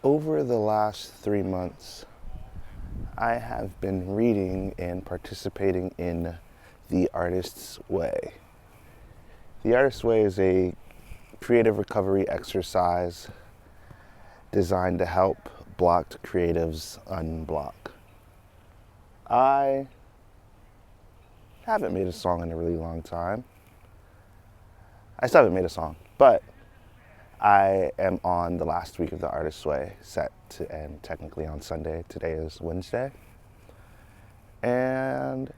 Over the last 3 months, I have been reading and participating in The Artist's Way. The Artist's Way is a creative recovery exercise designed to help blocked creatives unblock. I haven't made a song in a really long time. I still haven't made a song, but I am on the last week of The Artist's Way, set to end technically on Sunday. Today is Wednesday. And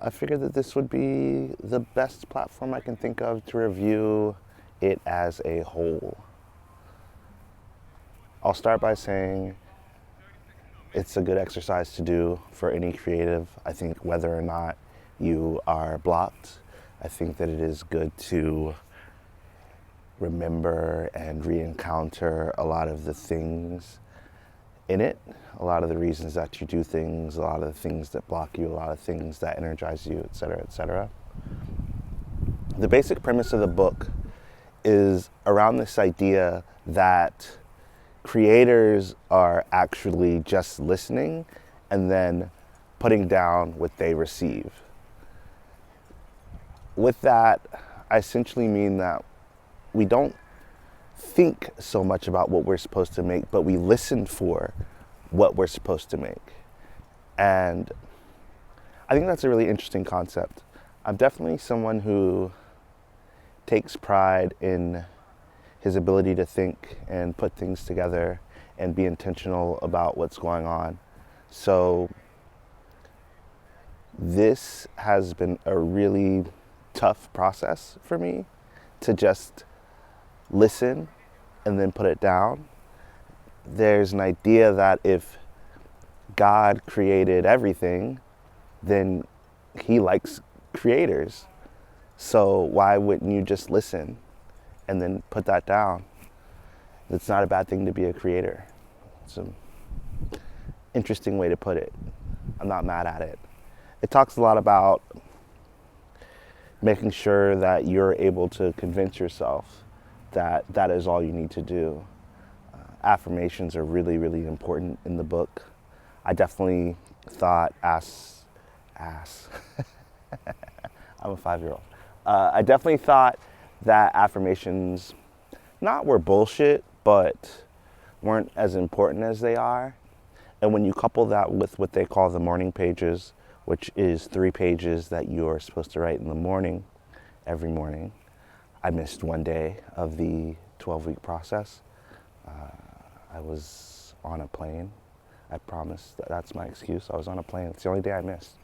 I figured that this would be the best platform I can think of to review it as a whole. I'll start by saying it's a good exercise to do for any creative. I think whether or not you are blocked, I think that it is good to remember and re-encounter a lot of the things in it, a lot of the reasons that you do things, a lot of the things that block you, a lot of things that energize you, etc., etc. The basic premise of the book is around this idea that creators are actually just listening and then putting down what they receive. With that, I essentially mean that we don't think so much about what we're supposed to make, but we listen for what we're supposed to make. And I think that's a really interesting concept. I'm definitely someone who takes pride in his ability to think and put things together and be intentional about what's going on. So this has been a really tough process for me to just listen and then put it down. There's an idea that if God created everything, then he likes creators. So why wouldn't you just listen and then put that down? It's not a bad thing to be a creator. It's an interesting way to put it. I'm not mad at it. It talks a lot about making sure that you're able to convince yourself that that is all you need to do. Affirmations are really, really important in the book. I definitely thought I'm a 5-year-old. I definitely thought that affirmations not were bullshit, but weren't as important as they are. And when you couple that with what they call the morning pages, which is 3 pages that you're supposed to write in the morning, every morning. I missed one day of the 12-week process. I was on a plane. I promise that's my excuse. I was on a plane. It's the only day I missed.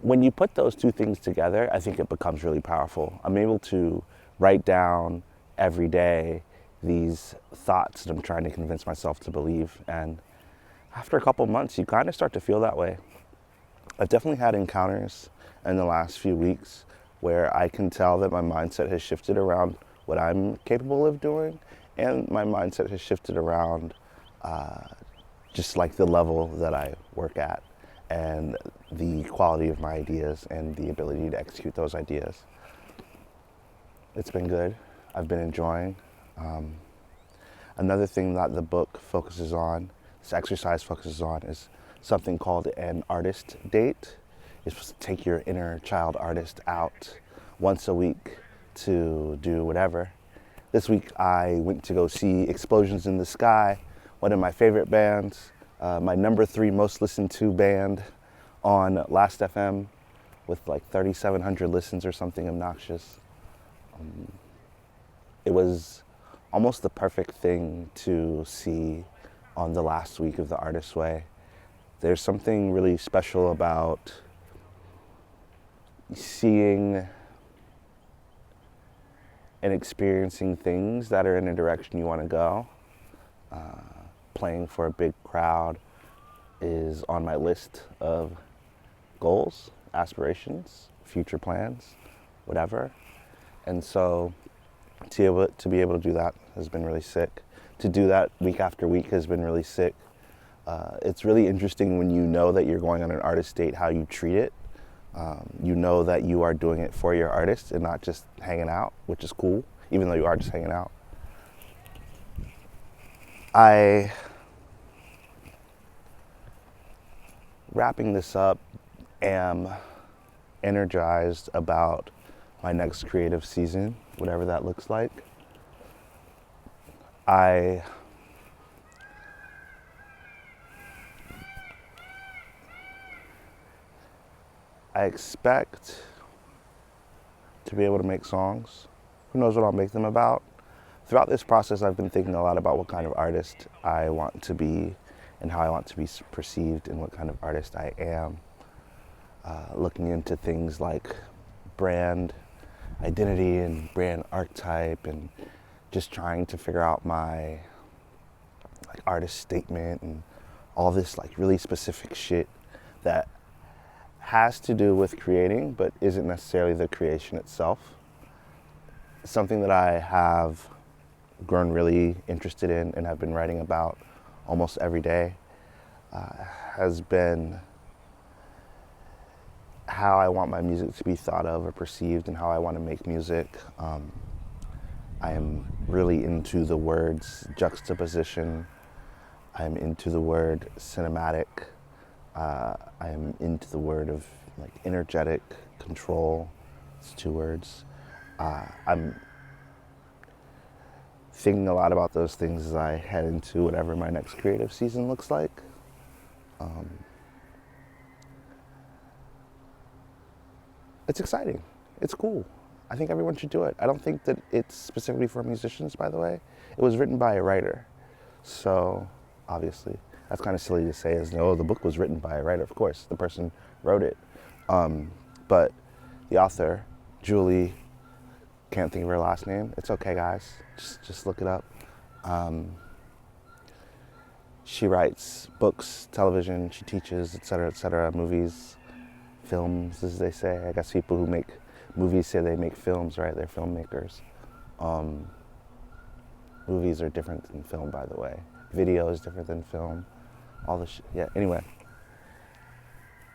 When you put those two things together, I think it becomes really powerful. I'm able to write down every day these thoughts that I'm trying to convince myself to believe. And after a couple months, you kind of start to feel that way. I've definitely had encounters in the last few weeks where I can tell that my mindset has shifted around what I'm capable of doing, and my mindset has shifted around just like the level that I work at and the quality of my ideas and the ability to execute those ideas. It's been good. I've been enjoying. Another thing that the book focuses on, this exercise focuses on, is something called an artist date. You're supposed to take your inner child artist out once a week to do whatever. This week I went to go see Explosions in the Sky, one of my favorite bands, my number 3 most listened to band on Last FM with like 3,700 listens or something obnoxious. It was almost the perfect thing to see on the last week of The Artist's Way. There's something really special about seeing and experiencing things that are in a direction you want to go. Playing for a big crowd is on my list of goals, aspirations, future plans, whatever. And so to be able to do that has been really sick. To do that week after week has been really sick. It's really interesting when you know that you're going on an artist date, how you treat it. You know that you are doing it for your artist and not just hanging out, which is cool, even though you are just hanging out. I, wrapping this up, am energized about my next creative season, whatever that looks like. I expect to be able to make songs. Who knows what I'll make them about? Throughout this process, I've been thinking a lot about what kind of artist I want to be and how I want to be perceived and what kind of artist I am. Looking into things like brand identity and brand archetype, and just trying to figure out my artist statement and all this really specific shit that has to do with creating but isn't necessarily the creation itself. Something that I have grown really interested in and have been writing about almost every day has been how I want my music to be thought of or perceived and how I want to make music. I am really into the words juxtaposition. I am into the word cinematic. I am into the word of energetic control. It's 2 words. I'm thinking a lot about those things as I head into whatever my next creative season looks like. It's exciting. It's cool. I think everyone should do it. I don't think that it's specifically for musicians, by the way. It was written by a writer. So, obviously, that's kind of silly to say as, no, the book was written by a writer. Of course, the person wrote it. But the author, Julie, can't think of her last name. It's okay, guys. Just look it up. She writes books, television, she teaches, etc., movies, films, as they say. I guess people who make movies say they make films, right? They're filmmakers. Movies are different than film, by the way. Video is different than film. All the yeah, anyway.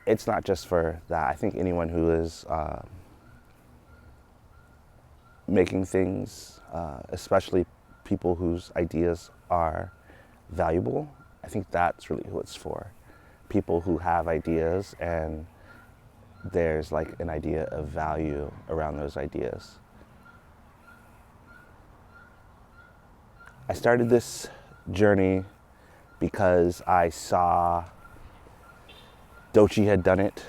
It's not just for that. I think anyone who is making things, especially people whose ideas are valuable, I think that's really who it's for. People who have ideas and there's an idea of value around those ideas. I started this journey because I saw Doechii had done it,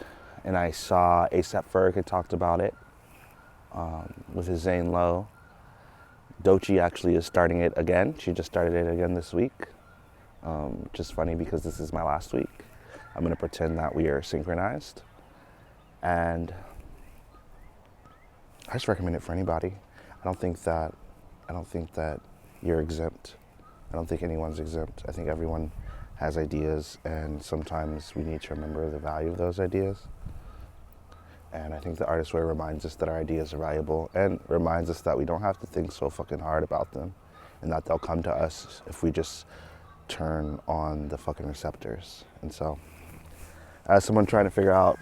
and I saw A$AP Ferg had talked about it with his Zane Lowe. Doechii actually is starting it again. She just started it again this week, which is funny because this is my last week. I'm going to pretend that we are synchronized. And I just recommend it for anybody. I don't think that you're exempt. I don't think anyone's exempt. I think everyone has ideas, and sometimes we need to remember the value of those ideas. And I think the Artist Way reminds us that our ideas are valuable and reminds us that we don't have to think so fucking hard about them, and that they'll come to us if we just turn on the fucking receptors. And so, as someone trying to figure out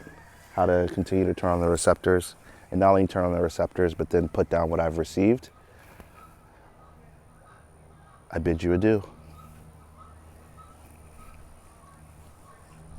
how to continue to turn on the receptors, and not only turn on the receptors, but then put down what I've received, I bid you adieu.